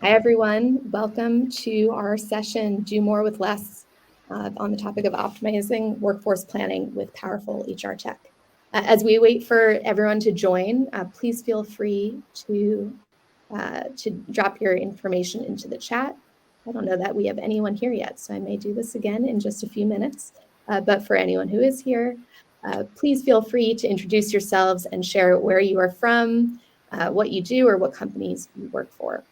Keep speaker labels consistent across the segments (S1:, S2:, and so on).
S1: Hi, everyone. Welcome to our session, Do More with Less, on the topic of optimizing workforce planning with powerful HR tech. As we wait for everyone to join, please feel free to drop your information into the chat. I don't know that we have anyone here yet, so I may do this again in just a few minutes. But for anyone who is here, please feel free to introduce yourselves and share where you are from, what you do, or what companies you work for.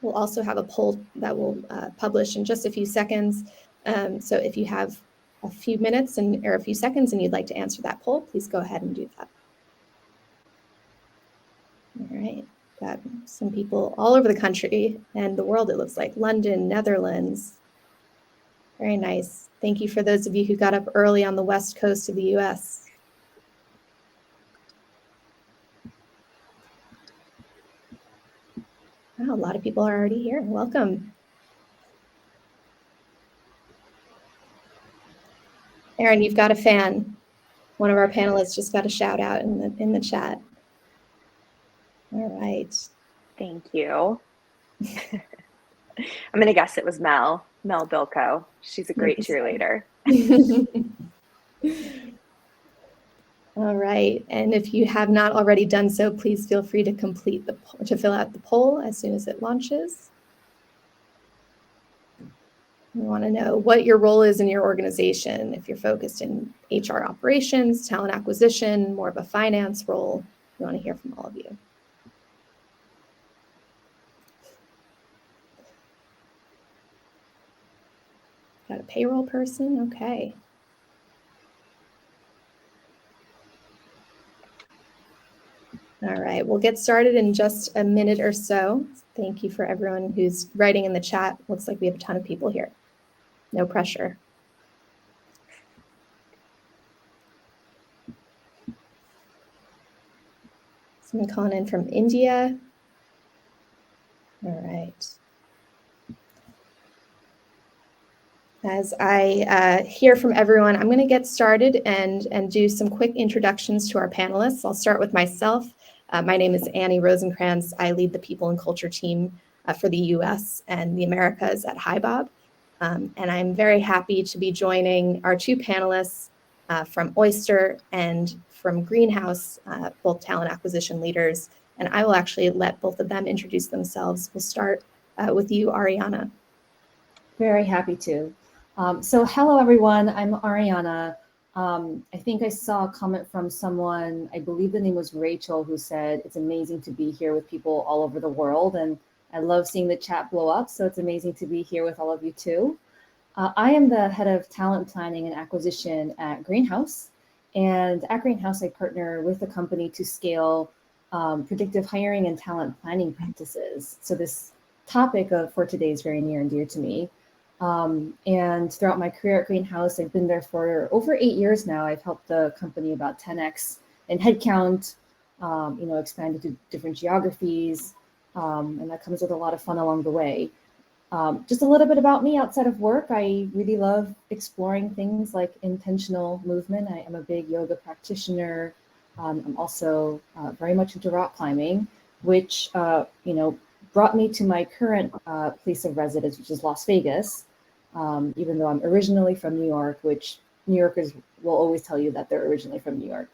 S1: We'll also have a poll that we'll publish in just a few seconds. So if you have a few minutes or a few seconds and you'd like to answer that poll, please go ahead and do that. All right, got some people all over the country and the world, it looks like. London, Netherlands. Very nice. Thank you for those of you who got up early on the west coast of the US. Wow, a lot of people are already here. Welcome. Erin, you've got a fan. One of our panelists just got a shout out in the chat. All right.
S2: Thank you. I'm going to guess it was Mel Bilko. She's a great cheerleader.
S1: All right. And if you have not already done so, please feel free to fill out the poll as soon as it launches. We want to know what your role is in your organization. If you're focused in HR operations, talent acquisition, more of a finance role, we want to hear from all of you. Got a payroll person? Okay. All right, we'll get started in just a minute or so. Thank you for everyone who's writing in the chat. Looks like we have a ton of people here. No pressure. Someone calling in from India. All right. As I hear from everyone, I'm going to get started and do some quick introductions to our panelists. I'll start with myself. My name is Annie Rosenkrantz. I lead the People and Culture team for the US and the Americas at HiBob. And I'm very happy to be joining our two panelists from Oyster and from Greenhouse, both talent acquisition leaders. And I will actually let both of them introduce themselves. We'll start with you, Ariana.
S3: Very happy to. So hello, everyone. I'm Ariana. I think I saw a comment from someone, I believe the name was Rachel, who said, it's amazing to be here with people all over the world. And I love seeing the chat blow up. So it's amazing to be here with all of you too. I am the head of talent planning and acquisition at Greenhouse. And at Greenhouse, I partner with the company to scale predictive hiring and talent planning practices. So this topic for today is very near and dear to me. And throughout my career at Greenhouse, I've been there for over 8 years now. I've helped the company about 10x in headcount, expanded to different geographies, and that comes with a lot of fun along the way. Just a little bit about me outside of work. I really love exploring things like intentional movement. I am a big yoga practitioner. I'm also very much into rock climbing, which, brought me to my current place of residence, which is Las Vegas. Even though I'm originally from New York, which New Yorkers will always tell you that they're originally from New York.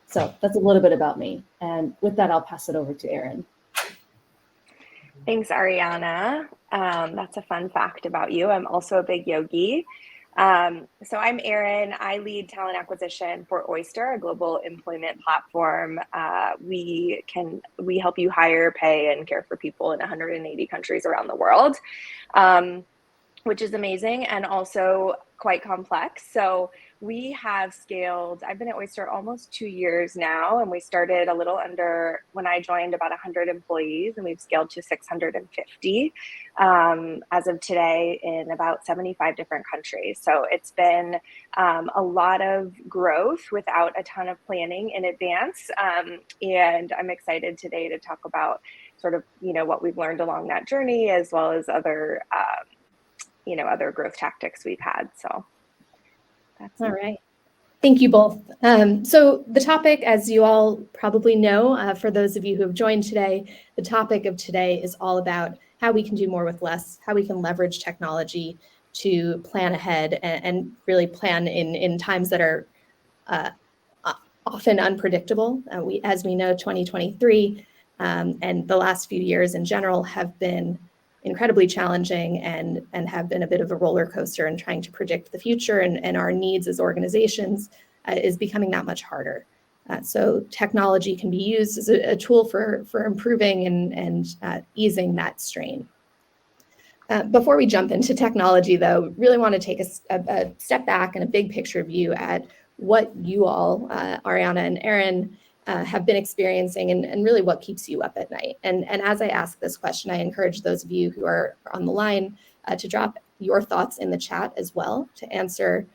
S3: So that's a little bit about me. And with that, I'll pass it over to Erin.
S2: Thanks, Ariana. That's a fun fact about you. I'm also a big yogi. So I'm Erin. I lead talent acquisition for Oyster, a global employment platform. We help you hire, pay, and care for people in 180 countries around the world. Which is amazing and also quite complex. So we have scaled, I've been at Oyster almost 2 years now, and we started a little under, when I joined, about 100 employees, and we've scaled to 650 as of today in about 75 different countries. So it's been a lot of growth without a ton of planning in advance. And I'm excited today to talk about sort of, what we've learned along that journey, as well as other other growth tactics we've had. So that's
S1: all right. Thank you both. So the topic, as you all probably know, for those of you who have joined today, the topic of today is all about how we can do more with less, how we can leverage technology to plan ahead and really plan in times that are often unpredictable. As we know, 2023 and the last few years in general have been incredibly challenging and have been a bit of a roller coaster in trying to predict the future and our needs as organizations is becoming that much harder. So technology can be used as a tool for improving and easing that strain. Before we jump into technology, though, really want to take a step back and a big picture view at what you all, Ariana and Erin, have been experiencing and really what keeps you up at night. And as I ask this question, I encourage those of you who are on the line to drop your thoughts in the chat as well to answer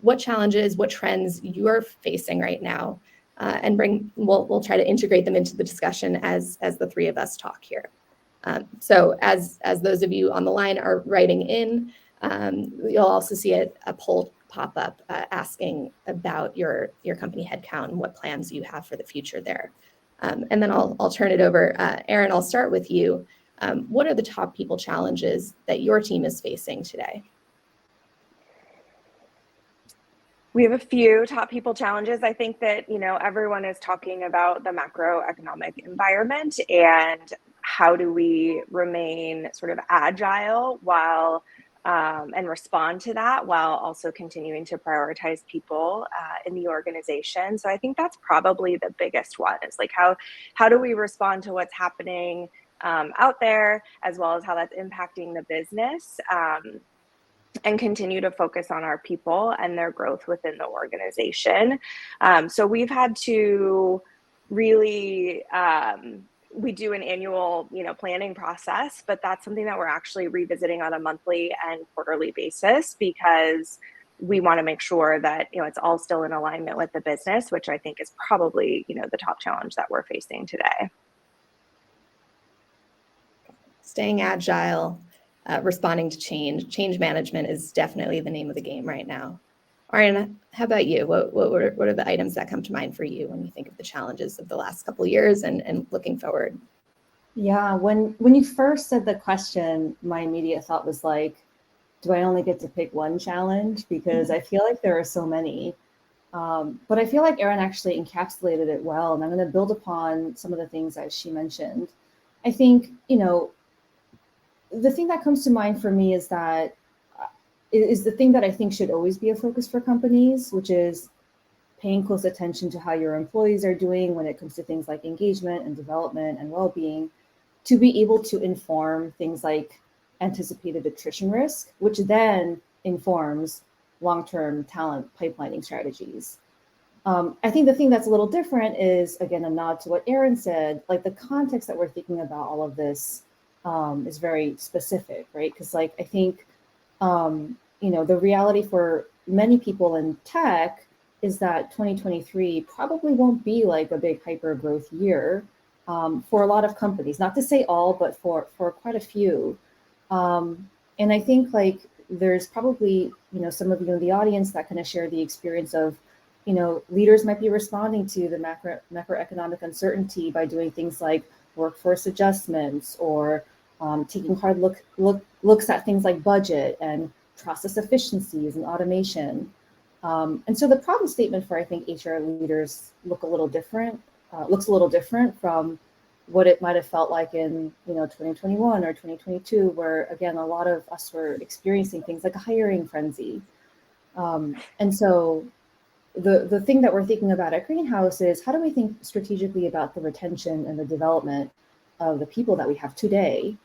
S1: what challenges, what trends you are facing right now, and we'll try to integrate them into the discussion as the three of us talk here. So as those of you on the line are writing in, you'll also see a poll pop up asking about your company headcount and what plans you have for the future there. And then I'll turn it over. Erin, I'll start with you. What are the top people challenges that your team is facing today?
S2: We have a few top people challenges. I think that, everyone is talking about the macroeconomic environment and how do we remain sort of agile while and respond to that while also continuing to prioritize people in the organization. So I think that's probably the biggest one is like how do we respond to what's happening out there as well as how that's impacting the business. And continue to focus on our people and their growth within the organization. So we've had to really, we do an annual, planning process, but that's something that we're actually revisiting on a monthly and quarterly basis because we want to make sure that, it's all still in alignment with the business, which I think is probably, the top challenge that we're facing today.
S1: Staying agile. Responding to change management is definitely the name of the game right now. Ariana, how about you? What are the items that come to mind for you when you think of the challenges of the last couple of years and looking forward?
S3: Yeah, when you first said the question, my immediate thought was like, do I only get to pick one challenge? Because I feel like there are so many. But I feel like Erin actually encapsulated it well, and I'm going to build upon some of the things that she mentioned. I think, the thing that comes to mind for me is that is the thing that I think should always be a focus for companies, which is paying close attention to how your employees are doing when it comes to things like engagement and development and well-being, to be able to inform things like anticipated attrition risk, which then informs long-term talent pipelining strategies. I think the thing that's a little different is, again, a nod to what Erin said, like the context that we're thinking about all of this is very specific, right? Because I think, the reality for many people in tech is that 2023 probably won't be like a big hyper growth year for a lot of companies, not to say all, but for quite a few. And I think there's probably, some of you in the audience that kind of share the experience of, leaders might be responding to the macroeconomic uncertainty by doing things like workforce adjustments or taking hard looks at things like budget and process efficiencies and automation. And so the problem statement for, I think, HR leaders looks a little different from what it might have felt like in 2021 or 2022, where again a lot of us were experiencing things like a hiring frenzy. And so the thing that we're thinking about at Greenhouse is how do we think strategically about the retention and the development of the people that we have today?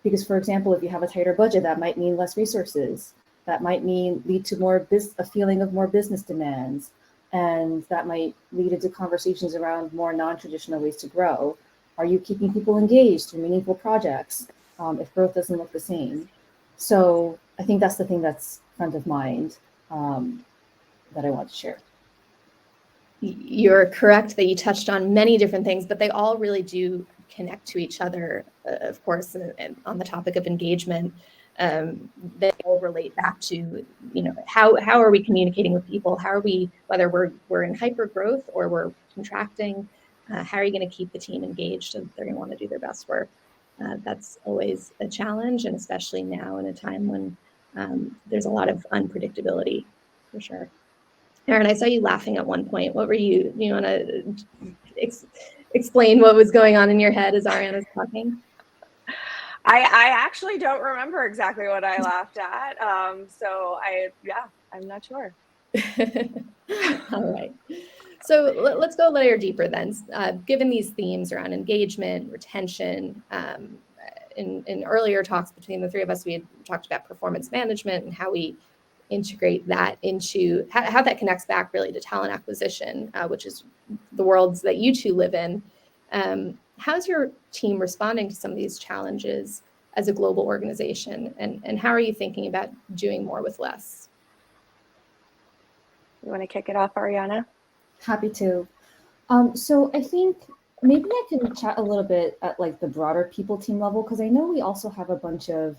S3: Because, for example, if you have a tighter budget, that might mean less resources. That might lead to a feeling of more business demands. And that might lead into conversations around more non-traditional ways to grow. Are you keeping people engaged through meaningful projects if growth doesn't look the same? So I think that's the thing that's front of mind that I want to share.
S1: You're correct that you touched on many different things, but they all really do connect to each other, of course, and on the topic of engagement. They all relate back to, how are we communicating with people? How are we, whether we're in hyper growth or we're contracting, how are you going to keep the team engaged so that they're going to want to do their best work? That's always a challenge, and especially now in a time when there's a lot of unpredictability, for sure. Erin, I saw you laughing at one point. What were you? Do you want to explain what was going on in your head as Ariana's talking?
S2: I actually don't remember exactly what I laughed at. I'm not sure.
S1: All right. So let's go a layer deeper then. Given these themes around engagement, retention, in earlier talks between the three of us, we had talked about performance management and how we integrate that into how that connects back really to talent acquisition, which is the worlds that you two live in. How's your team responding to some of these challenges as a global organization? And how are you thinking about doing more with less?
S2: You want to kick it off, Ariana?
S3: Happy to. So I think maybe I can chat a little bit at like the broader people team level, because I know we also have a bunch of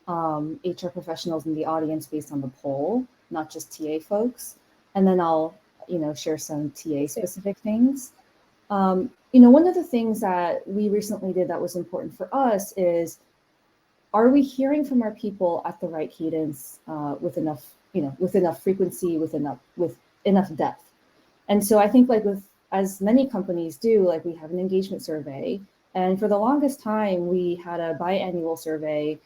S3: HR professionals in the audience based on the poll, not just TA folks. And then I'll, share some TA specific things. One of the things that we recently did that was important for us is, are we hearing from our people at the right cadence, with enough frequency, with enough depth? And so I think, like, as many companies do, like, we have an engagement survey, and for the longest time we had a biannual survey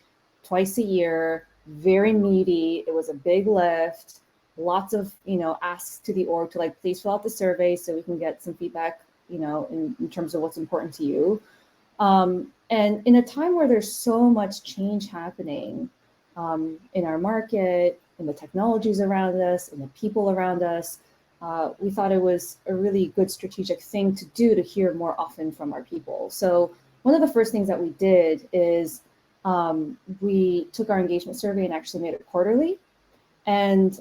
S3: twice a year, very meaty. It was a big lift, lots of asks to the org to, like, please fill out the survey so we can get some feedback, in terms of what's important to you. And in a time where there's so much change happening, in our market, in the technologies around us, in the people around us, we thought it was a really good strategic thing to do, to hear more often from our people. So one of the first things that we did is, we took our engagement survey and actually made it quarterly. And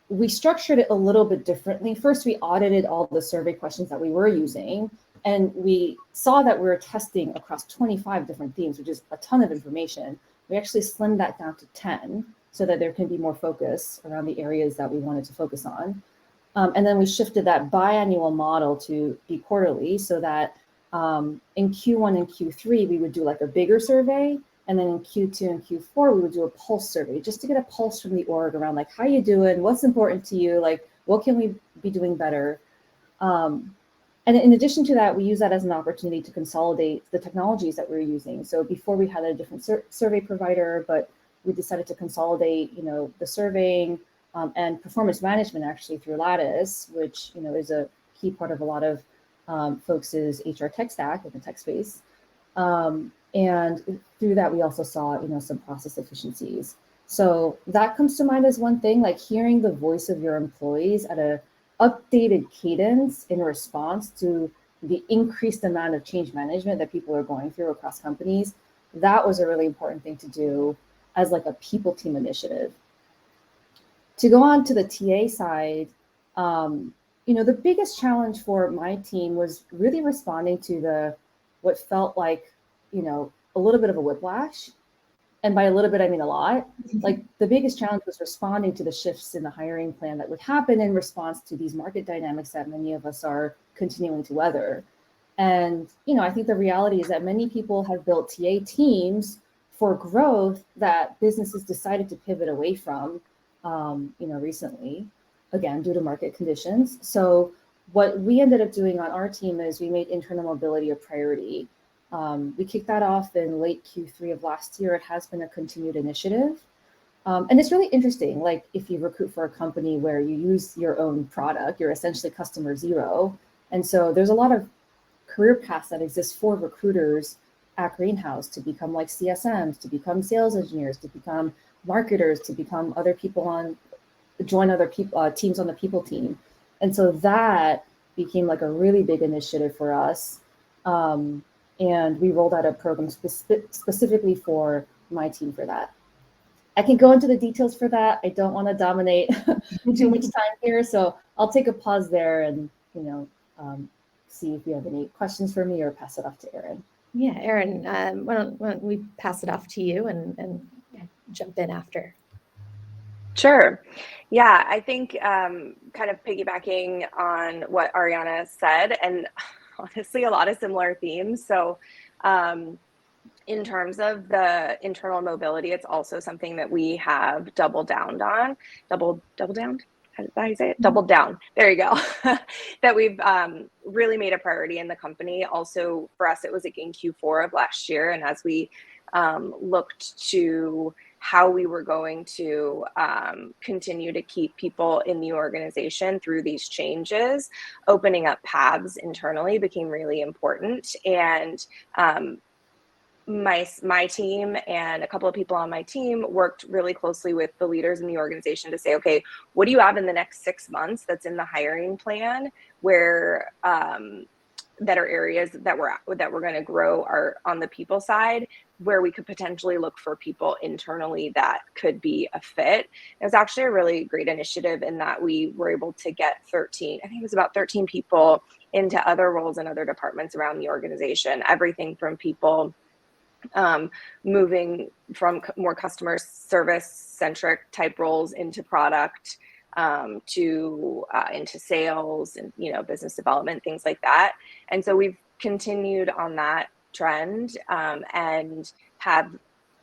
S3: we structured it a little bit differently. First, we audited all the survey questions that we were using, and we saw that we were testing across 25 different themes, which is a ton of information. We actually slimmed that down to 10 so that there can be more focus around the areas that we wanted to focus on. And then we shifted that biannual model to be quarterly, so that in Q1 and Q3, we would do like a bigger survey. And then in Q2 and Q4, we would do a pulse survey, just to get a pulse from the org around, like, how you doing? What's important to you? Like, what can we be doing better? And in addition to that, we use that as an opportunity to consolidate the technologies that we're using. So before, we had a different survey provider, but we decided to consolidate, the surveying and performance management actually through Lattice, which is a key part of a lot of folks' HR tech stack in the tech space. And through that, we also saw some process efficiencies. So that comes to mind as one thing, like hearing the voice of your employees at a updated cadence in response to the increased amount of change management that people are going through across companies. That was a really important thing to do as like a people team initiative. To go on to the TA side, the biggest challenge for my team was really responding to what felt like, a little bit of a whiplash. And by a little bit, I mean a lot. Like, the biggest challenge was responding to the shifts in the hiring plan that would happen in response to these market dynamics that many of us are continuing to weather. And, I think the reality is that many people have built TA teams for growth that businesses decided to pivot away from, recently, again, due to market conditions. So what we ended up doing on our team is we made internal mobility a priority. We kicked that off in late Q3 of last year. It has been a continued initiative. And it's really interesting, like, if you recruit for a company where you use your own product, you're essentially customer zero. And so there's a lot of career paths that exist for recruiters at Greenhouse to become like CSMs, to become sales engineers, to become marketers, to become join other people, teams on the people team. And so that became like a really big initiative for us. And we rolled out a program specifically for my team for that. I can go into the details for that. I don't want to dominate too much time here, so I'll take a pause there and see if you have any questions for me, or pass it off to Erin.
S1: Yeah, Erin, why don't we pass it off to you and jump in after.
S2: Sure. Yeah, I think kind of piggybacking on what Ariana said, and honestly, a lot of similar themes. So, in terms of the internal mobility, it's also something that we have doubled down on. Double down? How do you say it? Doubled down. There you go. That we've really made a priority in the company. Also, for us, it was like in Q4 of last year. And as we looked to how we were going to continue to keep people in the organization through these changes, opening up paths internally became really important. And my team and a couple of people on my team worked really closely with the leaders in the organization to say, okay, what do you have in the next 6 months that's in the hiring plan where that are areas that we're going to grow are on the people side, where we could potentially look for people internally that could be a fit. It was actually a really great initiative in that we were able to get 13, I think it was about 13 people into other roles in other departments around the organization, everything from people moving from more customer service centric type roles into product, to into sales and business development, things like that. And so we've continued on that trend, and have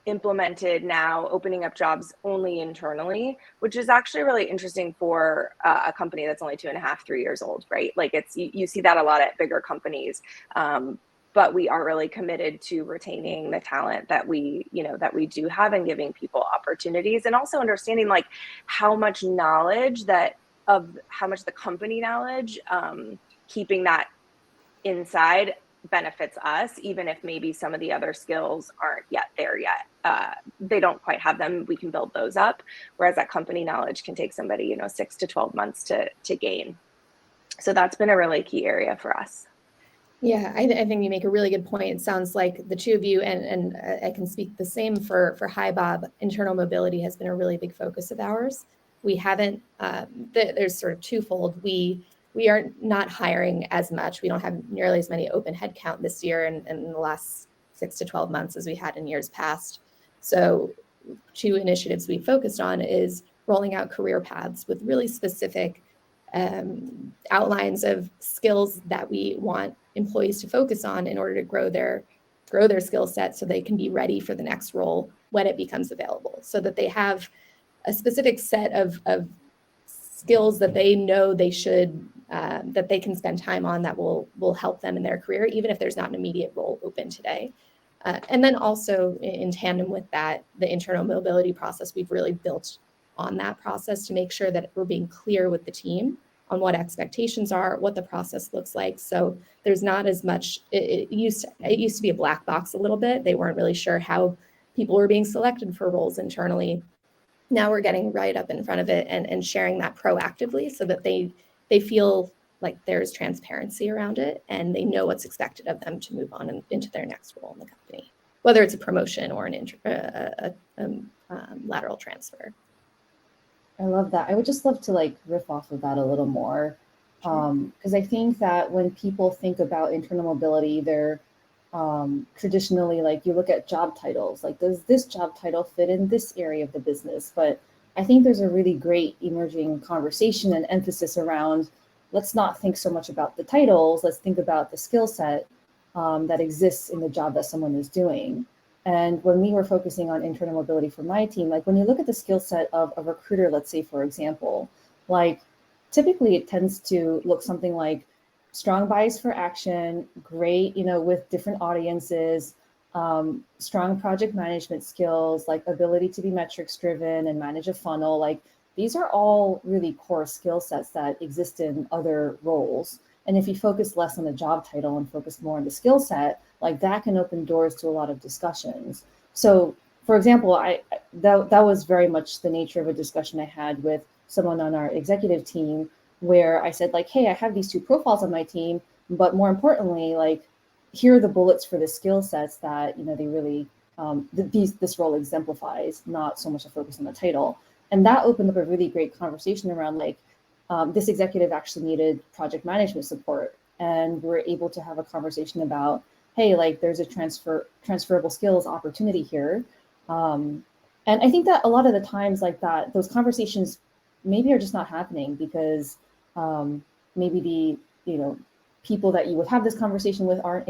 S2: implemented now opening up jobs only internally, which is actually really interesting for a company that's only 2.5, 3 years old, right? Like you see that a lot at bigger companies. But we are really committed to retaining the talent that we do have and giving people opportunities, and also understanding like how much knowledge how much the company knowledge, keeping that inside benefits us, even if maybe some of the other skills aren't yet there yet. They don't quite have them. We can build those up. Whereas that company knowledge can take somebody, 6 to 12 months to gain. So that's been a really key area for us.
S1: Yeah, I think you make a really good point. It sounds like the two of you, and I can speak the same for HiBob, internal mobility has been a really big focus of ours. We haven't, there's sort of twofold. We are not hiring as much. We don't have nearly as many open headcount this year and in the last 6 to 12 months as we had in years past. So two initiatives we focused on is rolling out career paths with really specific outlines of skills that we want employees to focus on in order to grow their skill set so they can be ready for the next role when it becomes available, so that they have a specific set of skills that they know they should, that they can spend time on that will help them in their career, even if there's not an immediate role open today. And then also in tandem with that, the internal mobility process, we've really built on that process to make sure that we're being clear with the team on what expectations are, what the process looks like. So there's not as much, it used to be a black box a little bit. They weren't really sure how people were being selected for roles internally. Now we're getting right up in front of it and sharing that proactively so that they feel like there's transparency around it and they know what's expected of them to move on into their next role in the company, whether it's a promotion or an lateral transfer.
S3: I love that. I would just love to riff off of that a little more. Because I think that when people think about internal mobility, they're traditionally you look at job titles, does this job title fit in this area of the business? But I think there's a really great emerging conversation and emphasis around, let's not think so much about the titles, let's think about the skill set that exists in the job that someone is doing. And when we were focusing on internal mobility for my team, when you look at the skill set of a recruiter, let's say, for example, typically it tends to look something like strong bias for action, great, with different audiences, strong project management skills, ability to be metrics driven and manage a funnel. These are all really core skill sets that exist in other roles. And if you focus less on the job title and focus more on the skill set, that can open doors to a lot of discussions. So, for example, that was very much the nature of a discussion I had with someone on our executive team, where I said, hey, I have these two profiles on my team, but more importantly, here are the bullets for the skill sets that they really this role exemplifies, not so much a focus on the title. And that opened up a really great conversation around this executive actually needed project management support. And we're able to have a conversation about, hey, there's a transferable skills opportunity here. And I think that a lot of the times like that, those conversations maybe are just not happening because maybe people that you would have this conversation with aren't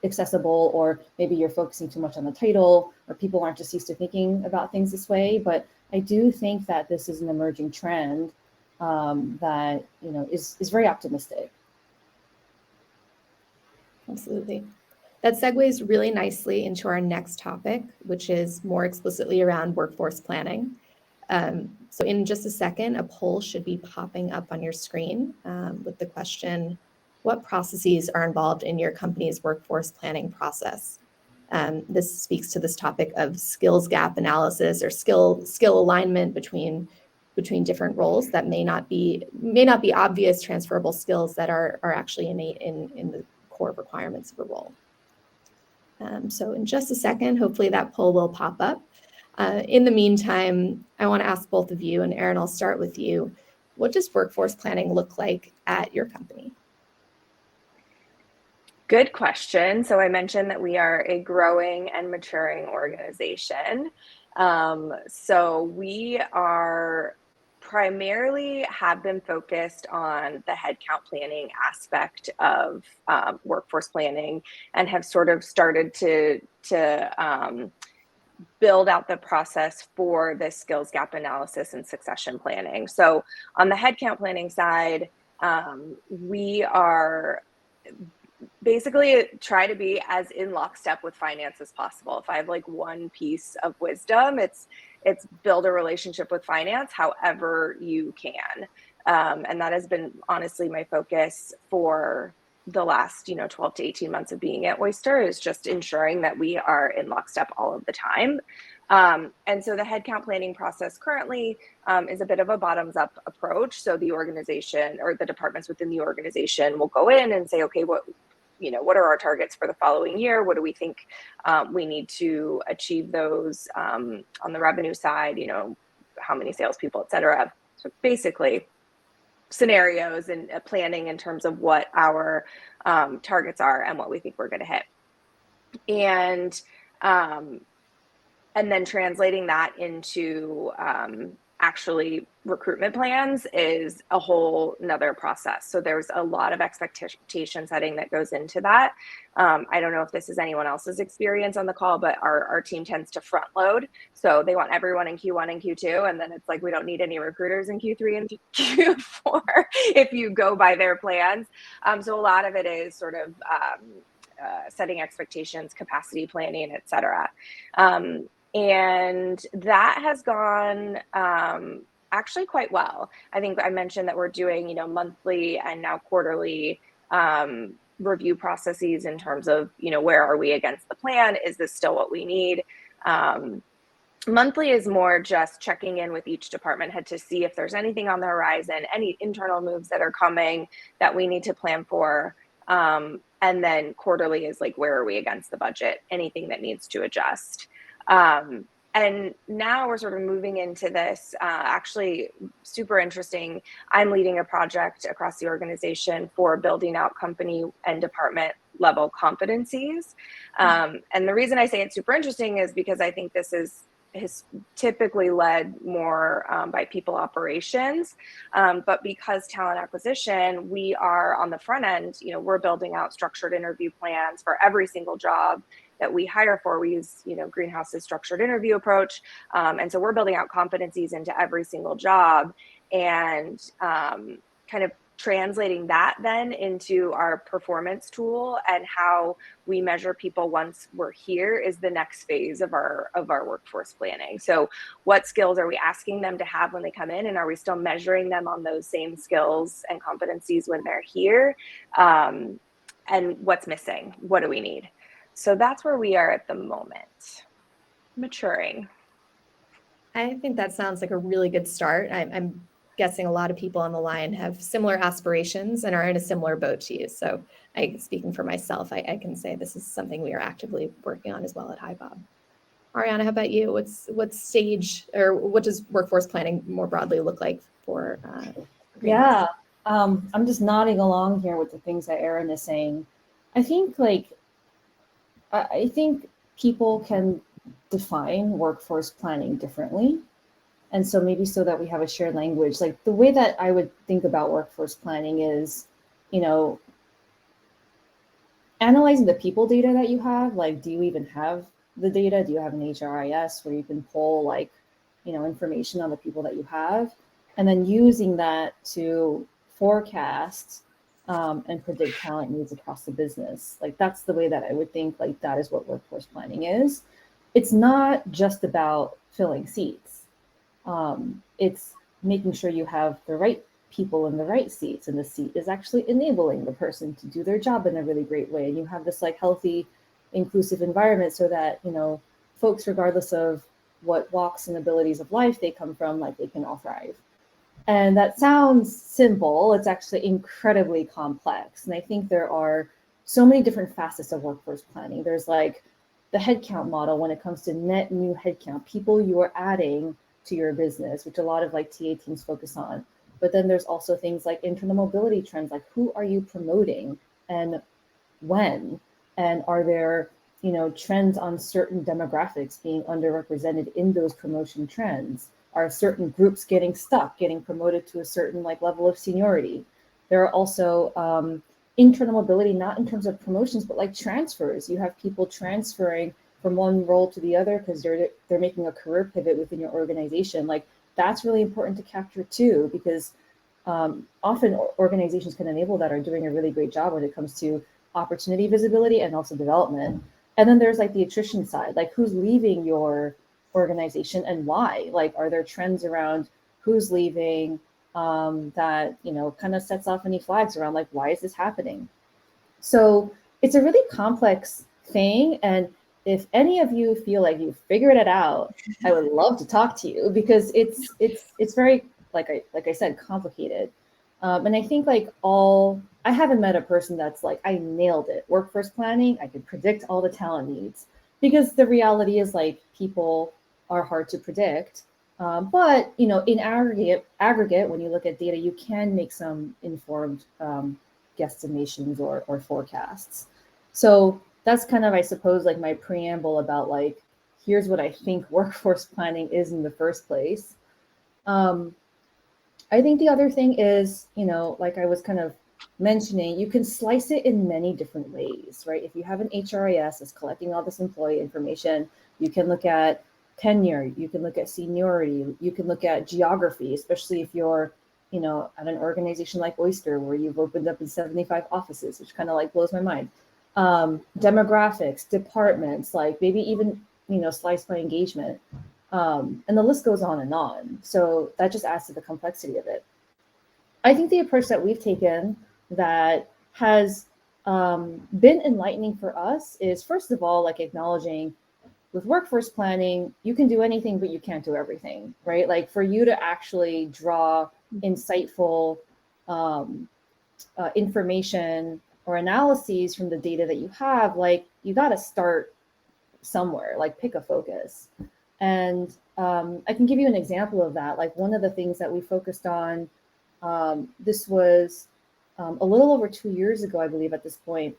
S3: accessible, or maybe you're focusing too much on the title, or people aren't just used to thinking about things this way. But I do think that this is an emerging trend that is very optimistic.
S1: Absolutely. That segues really nicely into our next topic, which is more explicitly around workforce planning. So in just a second, a poll should be popping up on your screen with the question, what processes are involved in your company's workforce planning process? This speaks to this topic of skills gap analysis or skill alignment between different roles that may not be obvious transferable skills that are actually innate in the core requirements of a role. So in just a second, hopefully that poll will pop up. In the meantime, I want to ask both of you, and Erin, I'll start with you. What does workforce planning look like at your company?
S2: Good question. So I mentioned that we are a growing and maturing organization. So we are primarily have been focused on the headcount planning aspect of workforce planning, and have sort of started to build out the process for the skills gap analysis and succession planning. So on the headcount planning side, we are basically try to be as in lockstep with finance as possible. If I have like one piece of wisdom, it's build a relationship with finance however you can. And that has been honestly my focus for the last 12 to 18 months of being at Oyster, is just ensuring that we are in lockstep all of the time. And so the headcount planning process currently is a bit of a bottoms up approach. So the organization or the departments within the organization will go in and say, okay, what are our targets for the following year? What do we think we need to achieve those on the revenue side? How many salespeople, et cetera. So basically scenarios and planning in terms of what our targets are and what we think we're going to hit. And then translating that into actually recruitment plans is a whole nother process. So there's a lot of expectation setting that goes into that. I don't know if this is anyone else's experience on the call, but our team tends to front load. So they want everyone in Q1 and Q2, and then it's like, we don't need any recruiters in Q3 and Q4 if you go by their plans. So a lot of it is sort of setting expectations, capacity planning, et cetera. And that has gone actually quite well. I think I mentioned that we're doing, monthly and now quarterly review processes in terms of, where are we against the plan? Is this still what we need? Monthly is more just checking in with each department head to see if there's anything on the horizon, any internal moves that are coming that we need to plan for. And then quarterly is like, where are we against the budget? Anything that needs to adjust. And now we're sort of moving into this actually super interesting. I'm leading a project across the organization for building out company and department level competencies. And the reason I say it's super interesting is because I think this is typically led more by people operations. But because talent acquisition, we are on the front end, we're building out structured interview plans for every single job that we hire for. We use, Greenhouse's structured interview approach. And so we're building out competencies into every single job, and kind of translating that then into our performance tool, and how we measure people once we're here is the next phase of our workforce planning. So what skills are we asking them to have when they come in, and are we still measuring them on those same skills and competencies when they're here? And what's missing? What do we need? So that's where we are at the moment, maturing.
S1: I think that sounds like a really good start. I'm guessing a lot of people on the line have similar aspirations and are in a similar boat to you. So speaking for myself, I can say this is something we are actively working on as well at HiBob. Ariana, how about you? What stage, or what does workforce planning more broadly look like for
S3: Yeah, I'm just nodding along here with the things that Erin is saying. I think people can define workforce planning differently. And so maybe so that we have a shared language, like the way that I would think about workforce planning is, you know, analyzing the people data that you have. Like, do you even have the data? Do you have an HRIS where you can pull like, you know, information on the people that you have? And then using that to forecast and predict talent needs across the business. Like that's the way that I would think like that is what workforce planning is. It's not just about filling seats. It's making sure you have the right people in the right seats, and the seat is actually enabling the person to do their job in a really great way. And you have this like healthy, inclusive environment so that, you know, folks, regardless of what walks and abilities of life they come from, like they can all thrive. And that sounds simple. It's actually incredibly complex. And I think there are so many different facets of workforce planning. There's like the headcount model when it comes to net new headcount, people you are adding to your business, which a lot of like TA teams focus on. But then there's also things like internal mobility trends, like who are you promoting and when? And are there, you know, trends on certain demographics being underrepresented in those promotion trends? Are certain groups getting stuck, getting promoted to a certain like level of seniority? There are also internal mobility, not in terms of promotions, but like transfers. You have people transferring from one role to the other because they're making a career pivot within your organization. Like that's really important to capture too, because often organizations can enable that, are doing a really great job when it comes to opportunity visibility and also development. And then there's like the attrition side, like who's leaving your organization and why? Like, are there trends around who's leaving that, you know, kind of sets off any flags around like, why is this happening? So it's a really complex thing. And if any of you feel like you figured it out, I would love to talk to you because it's very, like I said, complicated. And I think like I haven't met a person that's like, I nailed it. Workforce planning, I could predict all the talent needs, because the reality is like people are hard to predict. But you know, in aggregate, when you look at data, you can make some informed guesstimations or forecasts. So that's kind of, I suppose, like my preamble about like, here's what I think workforce planning is in the first place. I think the other thing is, you know, like I was kind of mentioning, you can slice it in many different ways, right? If you have an HRIS that's collecting all this employee information, you can look at tenure, you can look at seniority, you can look at geography, especially if you're, you know, at an organization like Oyster where you've opened up in 75 offices, which kind of like blows my mind. Demographics, departments, like maybe even, you know, slice by engagement. And the list goes on and on. So that just adds to the complexity of it. I think the approach that we've taken that has been enlightening for us is, first of all, like acknowledging with workforce planning, you can do anything, but you can't do everything, right? Like for you to actually draw insightful information or analyses from the data that you have, like you got to start somewhere, like pick a focus. And I can give you an example of that. Like one of the things that we focused on, this was a little over 2 years ago, I believe at this point,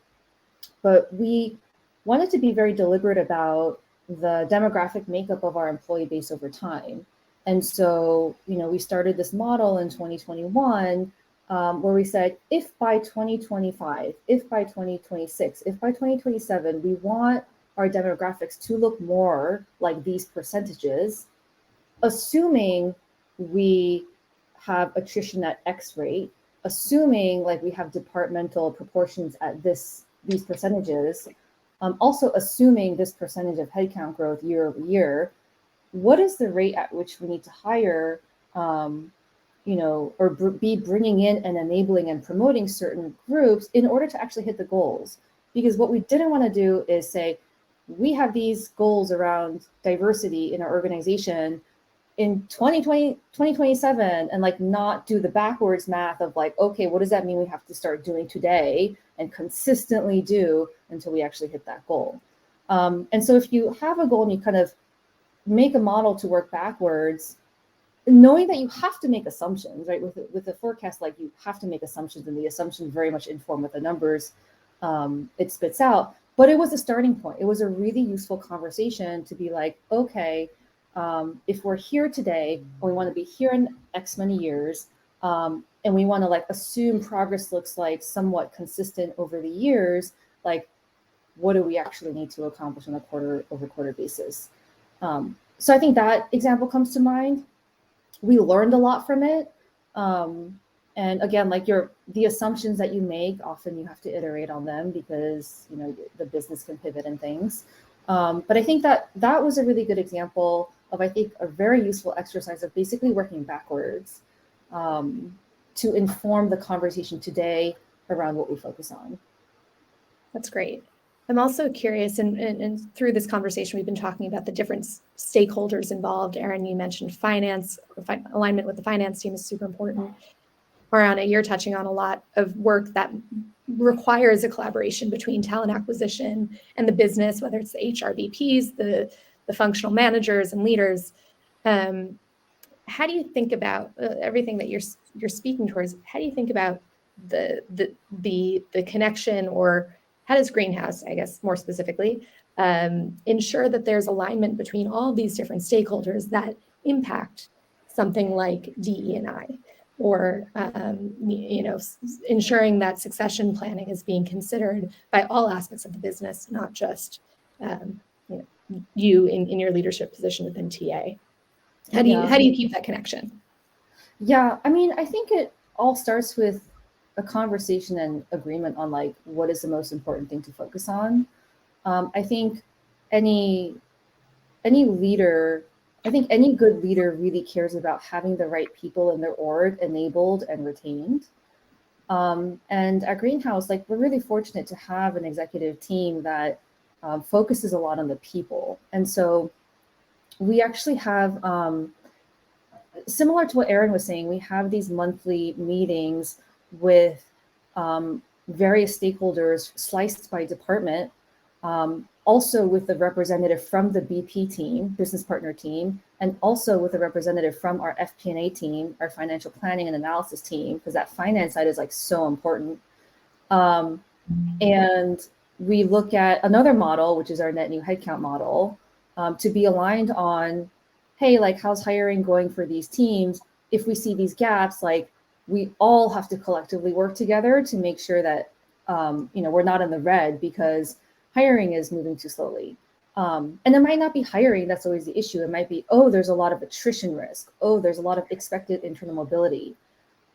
S3: but we wanted to be very deliberate about the demographic makeup of our employee base over time. And so, you know, we started this model in 2021 where we said, if by 2025, if by 2026, if by 2027, we want our demographics to look more like these percentages, assuming we have attrition at X rate, assuming like we have departmental proportions at these percentages, also assuming this percentage of headcount growth year over year, what is the rate at which we need to hire, you know, or be bringing in and enabling and promoting certain groups in order to actually hit the goals? Because what we didn't want to do is say, we have these goals around diversity in our organization in 2020, 2027, and like not do the backwards math of like, okay, what does that mean we have to start doing today and consistently do until we actually hit that goal? And so if you have a goal and you kind of make a model to work backwards, knowing that you have to make assumptions, right? With the forecast, like you have to make assumptions, and the assumptions very much inform what the numbers it spits out. But it was a starting point. It was a really useful conversation to be like, okay, if we're here today, and we want to be here in X many years, and we want to like assume progress looks like somewhat consistent over the years, like what do we actually need to accomplish on a quarter over quarter basis? So I think that example comes to mind. We learned a lot from it. And again, like the assumptions that you make, often you have to iterate on them because, you know, the business can pivot and things. But I think that was a really good example of, I think, a very useful exercise of basically working backwards to inform the conversation today around what we focus on. That's
S1: great. I'm also curious, and through this conversation, we've been talking about the different stakeholders involved. Erin, you mentioned finance. Alignment with the finance team is super important. Ariana, you're touching on a lot of work that requires a collaboration between talent acquisition and the business, whether it's the HRBPs, the functional managers and leaders. How do you think about everything that you're speaking towards? How do you think about the connection, or how does Greenhouse, I guess more specifically, ensure that there's alignment between all these different stakeholders that impact something like DE&I, or you know, ensuring that succession planning is being considered by all aspects of the business, not just you know, you in your leadership position within TA? How do you keep that connection?
S3: Yeah, I mean, I think it all starts with a conversation and agreement on like what is the most important thing to focus on. I think any leader, I think any good leader really cares about having the right people in their org enabled and retained. And at Greenhouse, like we're really fortunate to have an executive team that focuses a lot on the people. And so we actually have, similar to what Erin was saying, we have these monthly meetings with various stakeholders sliced by department, also with the representative from the BP team, business partner team, and also with a representative from our FP&A team, our financial planning and analysis team, because that finance side is like so important. And we look at another model, which is our net new headcount model, to be aligned on, hey, like how's hiring going for these teams? If we see these gaps, like we all have to collectively work together to make sure that you know, we're not in the red because hiring is moving too slowly. And it might not be hiring that's always the issue. It might be, oh, there's a lot of attrition risk. Oh, there's a lot of expected internal mobility.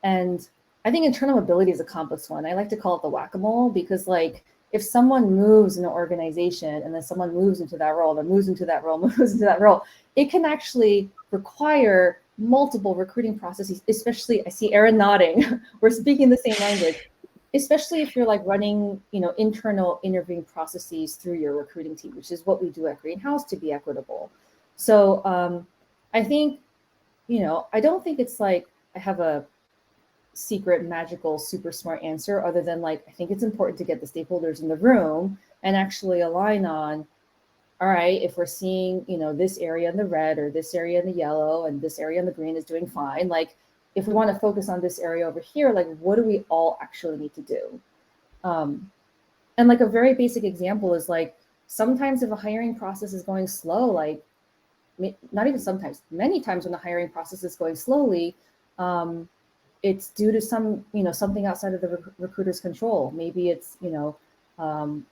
S3: And I think internal mobility is a complex one. I like to call it the whack-a-mole, because like if someone moves in an organization and then someone moves into that role, then moves into that role, moves into that role, it can actually require multiple recruiting processes, especially, I see Erin nodding, we're speaking the same language, especially if you're like running, you know, internal interviewing processes through your recruiting team, which is what we do at Greenhouse to be equitable. So I think, you know, I don't think it's like I have a secret, magical, super smart answer other than like, I think it's important to get the stakeholders in the room and actually align on, all right, if we're seeing, you know, this area in the red or this area in the yellow and this area in the green is doing fine, like if we want to focus on this area over here, like what do we all actually need to do? And like a very basic example is like, sometimes if a hiring process is going slow, like not even sometimes, many times when the hiring process is going slowly, it's due to some, you know, something outside of the recruiter's control. Maybe it's, you know,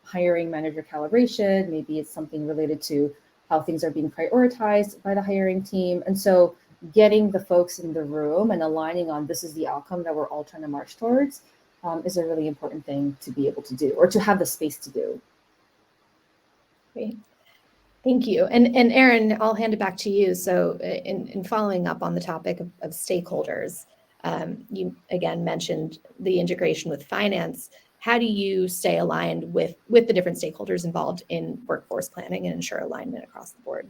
S3: hiring manager calibration. Maybe it's something related to how things are being prioritized by the hiring team. And so getting the folks in the room and aligning on this is the outcome that we're all trying to march towards is a really important thing to be able to do, or to have the space to do.
S1: Great. Thank you. And Erin, I'll hand it back to you. So in following up on the topic of stakeholders, you again mentioned the integration with finance. How do you stay aligned with the different stakeholders involved in workforce planning and ensure alignment across the board?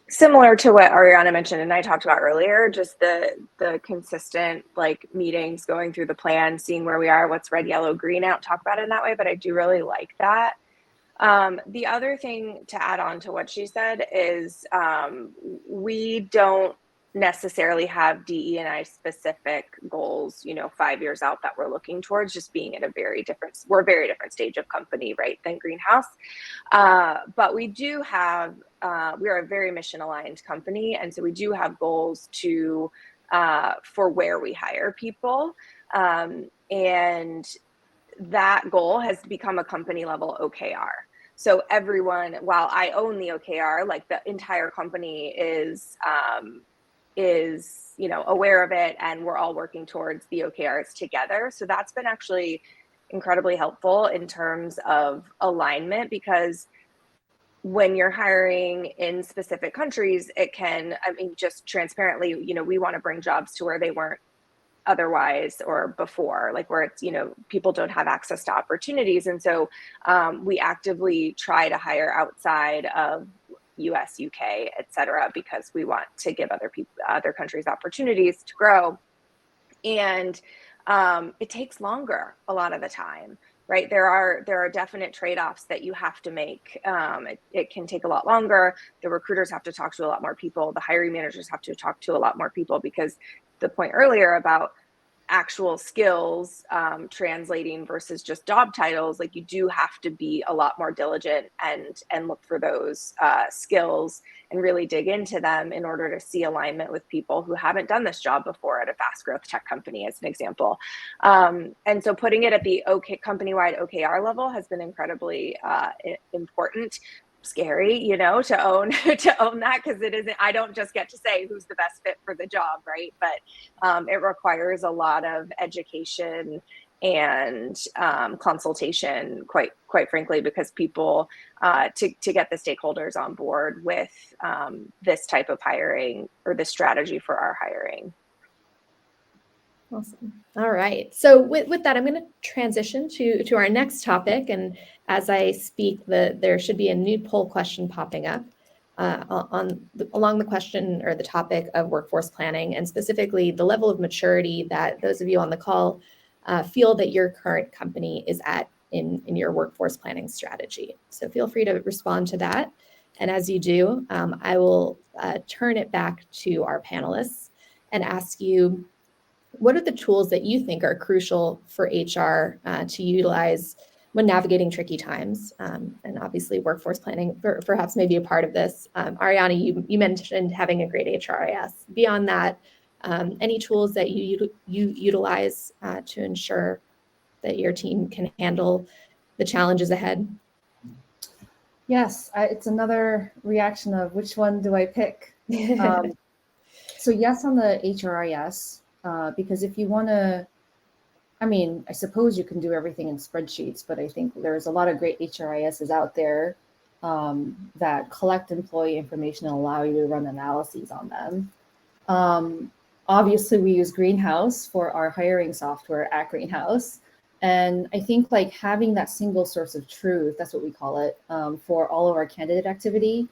S2: Similar to what Ariana mentioned and I talked about earlier, just the consistent like meetings, going through the plan, seeing where we are, what's red, yellow, green. I don't talk about it in that way, but I do really like that. The other thing to add on to what she said is we don't necessarily have DE&I specific goals, 5 years out that we're looking towards, just being at we're a very different stage of company, right, than Greenhouse. But we do have, we are a very mission aligned company. And so we do have goals for where we hire people. And that goal has become a company level OKR. So everyone, while I own the OKR, like the entire company is aware of it, and we're all working towards the OKRs together. So that's been actually incredibly helpful in terms of alignment, because when you're hiring in specific countries, just transparently, we want to bring jobs to where they weren't otherwise or before, like where it's, people don't have access to opportunities. And so we actively try to hire outside of US, UK, et cetera, because we want to give other countries opportunities to grow. And it takes longer a lot of the time, right? There are definite trade-offs that you have to make. It can take a lot longer. The recruiters have to talk to a lot more people. The hiring managers have to talk to a lot more people, because the point earlier about actual skills translating versus just job titles, like you do have to be a lot more diligent and look for those skills and really dig into them in order to see alignment with people who haven't done this job before at a fast growth tech company, as an example. And so putting it at the company-wide OKR level has been incredibly important. Scary, to own that, because I don't just get to say who's the best fit for the job, right? But it requires a lot of education and consultation, quite frankly, because people to get the stakeholders on board with this type of hiring, or this strategy for our hiring.
S1: Awesome. All right. So with that, I'm going to transition to our next topic. And as I speak, there should be a new poll question popping up along the question or the topic of workforce planning, and specifically the level of maturity that those of you on the call feel that your current company is at in your workforce planning strategy. So feel free to respond to that. And as you do, I will turn it back to our panelists and ask you, what are the tools that you think are crucial for HR to utilize when navigating tricky times? And obviously workforce planning perhaps may be a part of this. Ariana, you mentioned having a great HRIS. Beyond that, any tools that you utilize to ensure that your team can handle the challenges ahead?
S3: Yes, it's another reaction of which one do I pick? So yes, on the HRIS, because if you want to, I suppose you can do everything in spreadsheets, but I think there's a lot of great HRISs out there that collect employee information and allow you to run analyses on them. Obviously, we use Greenhouse for our hiring software at Greenhouse. And I think like having that single source of truth, that's what we call it, for all of our candidate activity.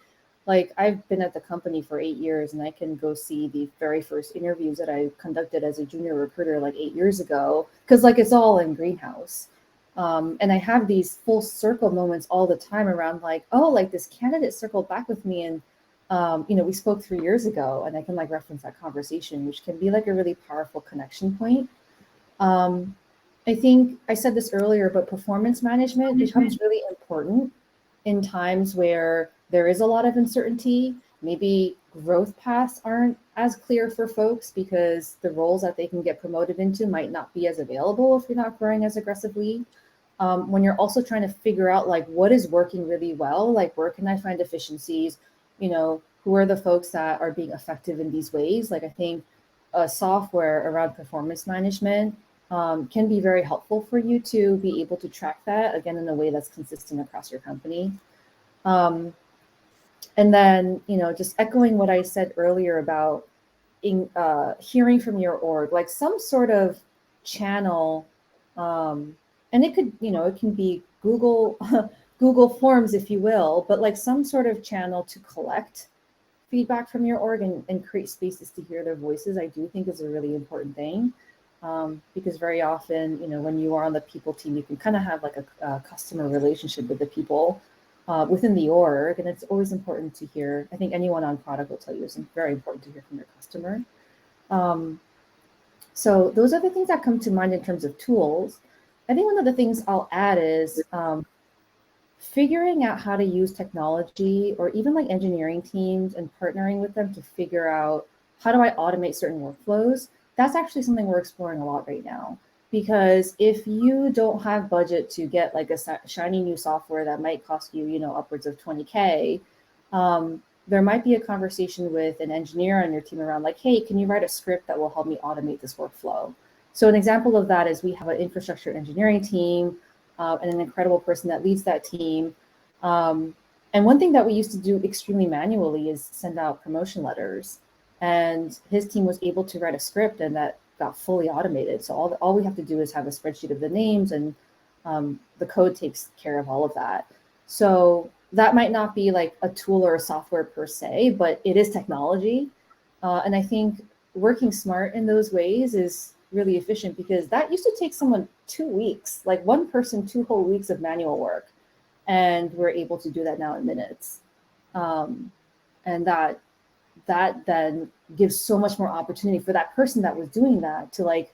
S3: Like I've been at the company for 8 years, and I can go see the very first interviews that I conducted as a junior recruiter like 8 years ago, because like it's all in Greenhouse. And I have these full circle moments all the time around like, oh, like this candidate circled back with me, and we spoke 3 years ago, and I can like reference that conversation, which can be like a really powerful connection point. I think I said this earlier, but performance management becomes really important in times where there is a lot of uncertainty. Maybe growth paths aren't as clear for folks because the roles that they can get promoted into might not be as available if you're not growing as aggressively. When you're also trying to figure out like what is working really well, like where can I find efficiencies, who are the folks that are being effective in these ways? Like I think software around performance management can be very helpful for you to be able to track that, again, in a way that's consistent across your company. And then, just echoing what I said earlier about hearing from your org, like some sort of channel, and it could, it can be Google, Google Forms, if you will, but like some sort of channel to collect feedback from your org and create spaces to hear their voices, I do think is a really important thing. Because very often, when you are on the people team, you can kind of have like a customer relationship with the people. within the org. And it's always important to hear, I think anyone on product will tell you it's very important to hear from your customer. So those are the things that come to mind in terms of tools. I think one of the things I'll add is figuring out how to use technology, or even like engineering teams, and partnering with them to figure out how do I automate certain workflows. That's actually something we're exploring a lot right now. Because if you don't have budget to get like a shiny new software that might cost you, you know, upwards of 20K, there might be a conversation with an engineer on your team around like, hey, can you write a script that will help me automate this workflow? So an example of that is we have an infrastructure engineering team and an incredible person that leads that team. And one thing that we used to do extremely manually is send out promotion letters. And his team was able to write a script, and that got fully automated. So all we have to do is have a spreadsheet of the names, and the code takes care of all of that. So that might not be like a tool or a software per se, but it is technology. And I think working smart in those ways is really efficient, because that used to take someone 2 weeks, like one person, 2 whole weeks of manual work. And we're able to do that now in minutes. And that then gives so much more opportunity for that person that was doing that to like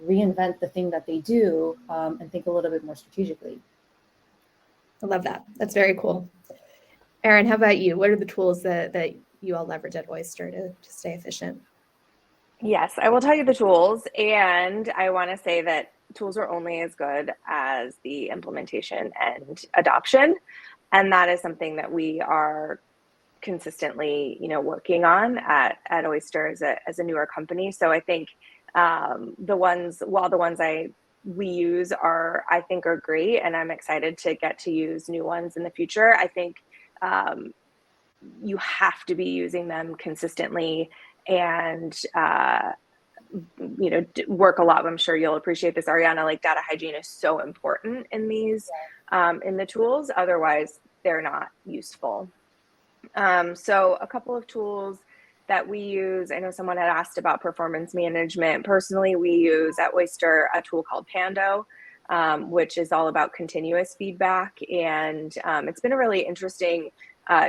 S3: reinvent the thing that they do, and think a little bit more strategically.
S1: I love that. That's very cool. Erin, how about you? What are the tools that you all leverage at Oyster to stay efficient?
S2: Yes, I will tell you the tools, and I want to say that tools are only as good as the implementation and adoption, and that is something that we are consistently, working on at Oyster as a newer company. So I think the ones we use I think are great, and I'm excited to get to use new ones in the future. I think you have to be using them consistently and work a lot. I'm sure you'll appreciate this, Ariana. Like, data hygiene is so important in these in the tools. Otherwise, they're not useful. So a couple of tools that we use. I know someone had asked about performance management. Personally, we use at Oyster a tool called Pando, which is all about continuous feedback. And it's been a really interesting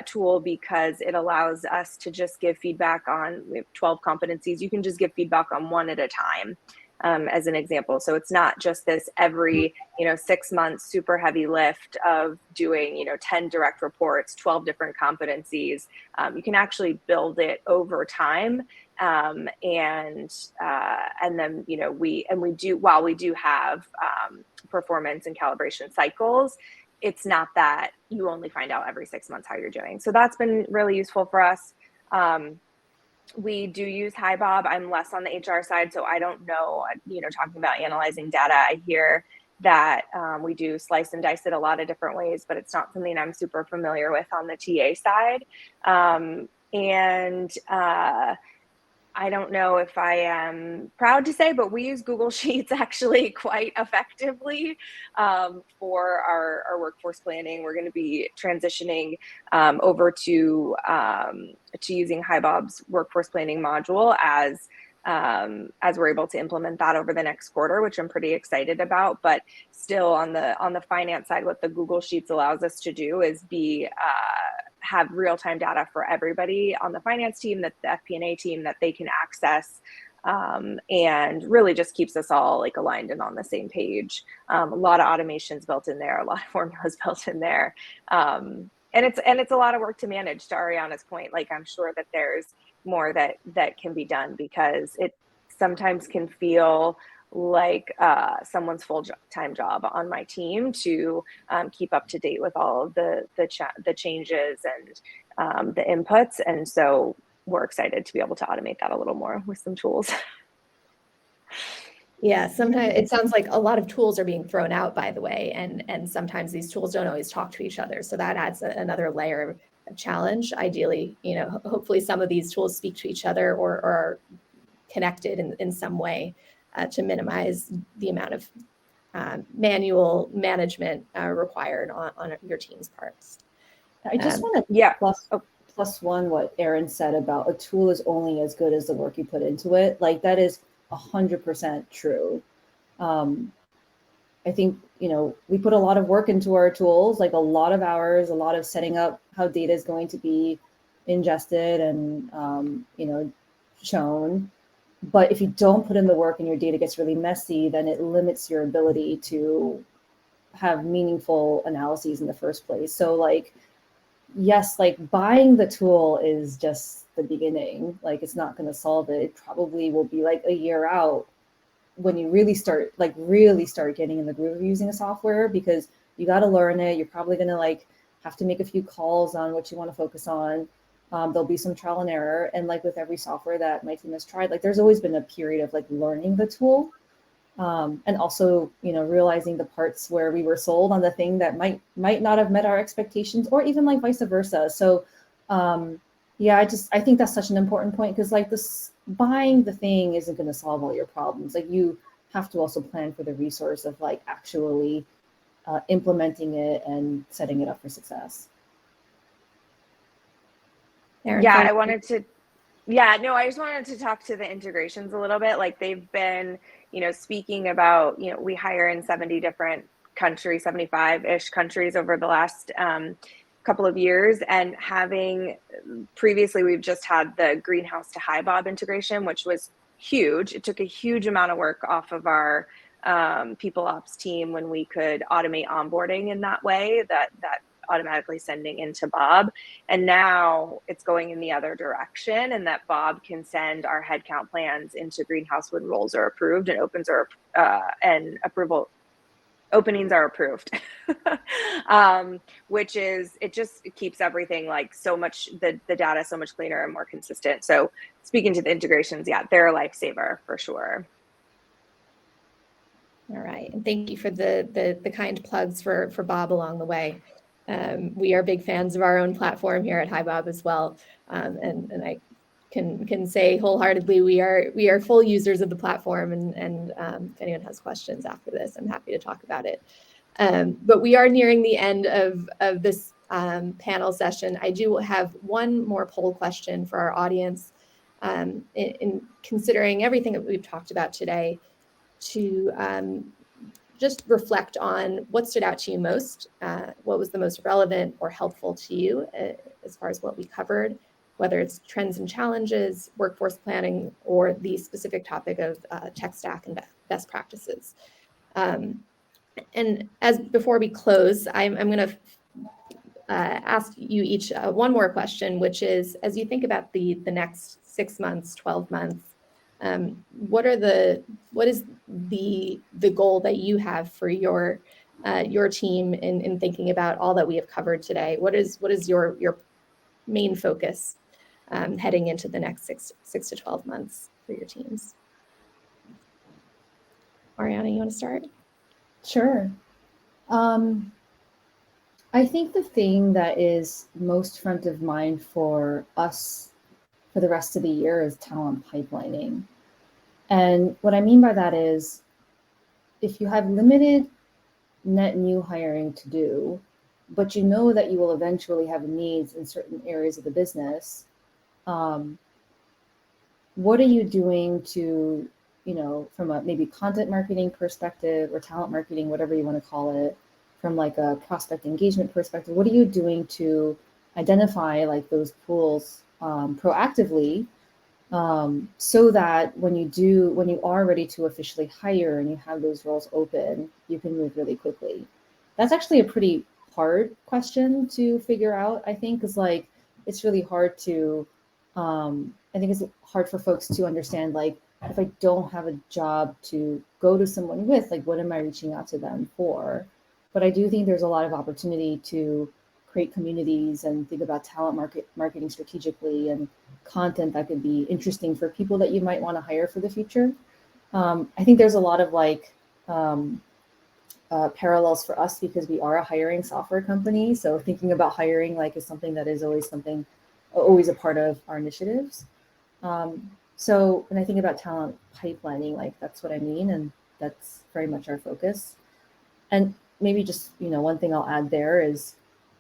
S2: tool because it allows us to just give feedback on, we have 12 competencies. You can just give feedback on one at a time, as an example. So it's not just this every 6 months super heavy lift of doing 10 direct reports, 12 different competencies. You can actually build it over time, and then while we do have performance and calibration cycles, it's not that you only find out every 6 months how you're doing. So that's been really useful for us. We do use HiBob. I'm less on the HR side, so I don't know, talking about analyzing data, I hear that we do slice and dice it a lot of different ways, but it's not something I'm super familiar with on the TA side. I don't know if I am proud to say, but we use Google Sheets actually quite effectively for our workforce planning. We're going to be transitioning over to using HiBob's workforce planning module as we're able to implement that over the next quarter, which I'm pretty excited about. But still, on the finance side, what the Google Sheets allows us to do is have real-time data for everybody on the finance team, the FP&A team, that they can access, and really just keeps us all like aligned and on the same page. A lot of automations built in there, a lot of formulas built in there, and it's a lot of work to manage. To Ariana's point, like, I'm sure that there's more that can be done, because it sometimes can feel like someone's full-time job on my team to keep up to date with all of the changes and the inputs. And so we're excited to be able to automate that a little more with some tools.
S1: Yeah, sometimes it sounds like a lot of tools are being thrown out, by the way, and sometimes these tools don't always talk to each other. So that adds another layer of challenge. Ideally, hopefully some of these tools speak to each other or are connected in some way to minimize the amount of manual management required on your team's parts.
S3: I just want to plus one what Erin said about a tool is only as good as the work you put into it. Like, that is 100% true. I think, we put a lot of work into our tools, like a lot of hours, a lot of setting up how data is going to be ingested and, shown. But if you don't put in the work and your data gets really messy, then it limits your ability to have meaningful analyses in the first place. So like, yes, like buying the tool is just the beginning. Like it's not going to solve it. It probably will be like a year out when you really start getting in the groove of using a software, because you got to learn it. You're probably going to like have to make a few calls on what you want to focus on. There'll be some trial and error. And like with every software that my team has tried, like there's always been a period of like learning the tool. And also, realizing the parts where we were sold on the thing that might not have met our expectations, or even like vice versa. So yeah, I think that's such an important point, because like this buying the thing isn't going to solve all your problems. Like you have to also plan for the resource of like actually implementing it and setting it up for success.
S1: Erin,
S2: Yeah, I just wanted to talk to the integrations a little bit. Like they've been, speaking about, we hire in 70 different countries, 75-ish countries over the last couple of years. And previously, we've just had the greenhouse to HiBob integration, which was huge. It took a huge amount of work off of our people ops team when we could automate onboarding in that way, that automatically sending into Bob. And now it's going in the other direction, and that Bob can send our headcount plans into Greenhouse when roles are approved and openings are approved. Which is, it keeps everything like so much, the data so much cleaner and more consistent. So speaking to the integrations, yeah, they're a lifesaver for sure.
S1: All right, and thank you for the kind plugs for Bob along the way. We are big fans of our own platform here at HiBob as well, and I can say wholeheartedly we are full users of the platform. And if anyone has questions after this, I'm happy to talk about it. But we are nearing the end of this panel session. I do have one more poll question for our audience, in considering everything that we've talked about today, to just reflect on what stood out to you most, what was the most relevant or helpful to you as far as what we covered, whether it's trends and challenges, workforce planning, or the specific topic of tech stack and best practices. And before we close, I'm going to ask you each one more question, which is, as you think about the next 6 months, 12 months, what is the goal that you have for your team in thinking about all that we have covered today? What is your main focus heading into the next six to 12 months for your teams? Ariana, you want to start?
S3: Sure. I think the thing that is most front of mind for us for the rest of the year is talent pipelining. And what I mean by that is, if you have limited net new hiring to do, but you know that you will eventually have needs in certain areas of the business, what are you doing to, from a maybe content marketing perspective or talent marketing, whatever you want to call it, from like a prospect engagement perspective, what are you doing to identify like those pools proactively, so that when you are ready to officially hire and you have those roles open, you can move really quickly? That's actually a pretty hard question to figure out, I think, because like it's really hard to, I think it's hard for folks to understand, like, if I don't have a job to go to someone with, like, what am I reaching out to them for? But I do think there's a lot of opportunity to create communities and think about talent marketing strategically, and content that could be interesting for people that you might want to hire for the future. I think there's a lot of like parallels for us, because we are a hiring software company. So thinking about hiring like is something that is always a part of our initiatives. So when I think about talent pipelining, like that's what I mean, and that's very much our focus. And maybe just, one thing I'll add there is,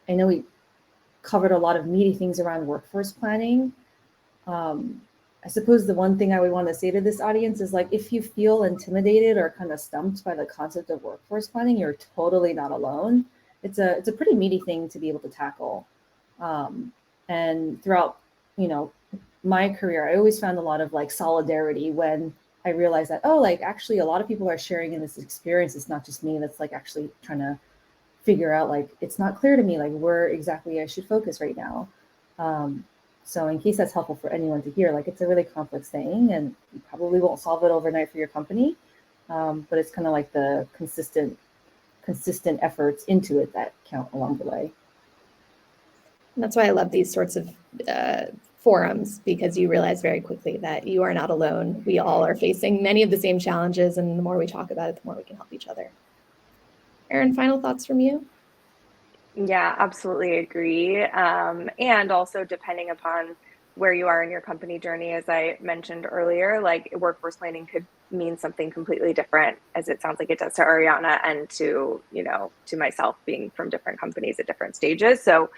S3: I know we covered a lot of meaty things around workforce planning. I suppose the one thing I would want to say to this audience is like, if you feel intimidated or kind of stumped by the concept of workforce planning, you're totally not alone. It's a pretty meaty thing to be able to tackle. And throughout, you know, my career, I always found a lot of like solidarity when I realized that, oh, like actually a lot of people are sharing in this experience. It's not just me that's like actually trying to figure out, like, it's not clear to me like where exactly I should focus right now. So in case that's helpful for anyone to hear, like it's a really complex thing and you probably won't solve it overnight for your company. But it's kind of like the consistent efforts into it that count along the way.
S1: And that's why I love these sorts of forums, because you realize very quickly that you are not alone. We all are facing many of the same challenges, and the more we talk about it, the more we can help each other. Erin, final thoughts from you?
S2: Yeah, absolutely agree. And also depending upon where you are in your company journey, as I mentioned earlier, like workforce planning could mean something completely different, as it sounds like it does to Ariana and to, you know, to myself, being from different companies at different stages. So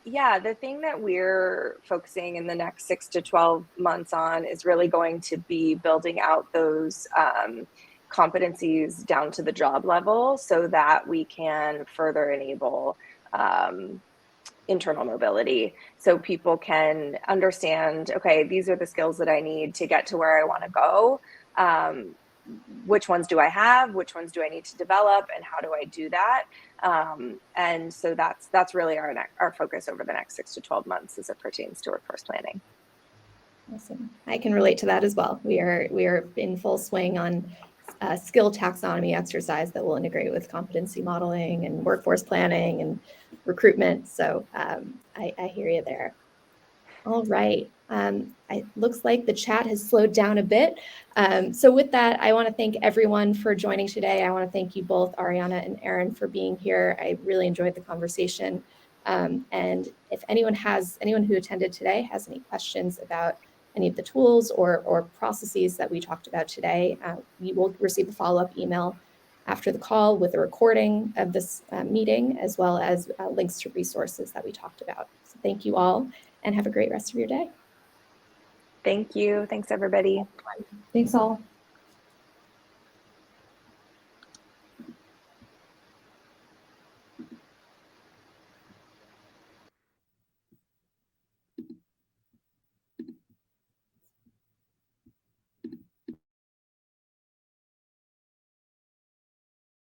S2: yeah, the thing that we're focusing in the next 6 to 12 months on is really going to be building out those competencies down to the job level so that we can further enable internal mobility, so people can understand, okay, these are the skills that I need to get to where I want to go. Which ones do I have? Which ones do I need to develop? And how do I do that? And so that's really our focus over the next 6 to 12 months as it pertains to workforce planning.
S1: Awesome. I can relate to that as well. We are in full swing on skill taxonomy exercise that will integrate with competency modeling and workforce planning and recruitment. So I hear you there. All right. It looks like the chat has slowed down a bit. So with that, I want to thank everyone for joining today. I want to thank you both, Ariana and Erin, for being here. I really enjoyed the conversation. And if anyone who attended today has any questions about any of the tools or processes that we talked about today, you will receive a follow-up email after the call with a recording of this meeting, as well as links to resources that we talked about. So thank you all, and have a great rest of your day.
S2: Thank you. Thanks, everybody.
S3: Thanks all.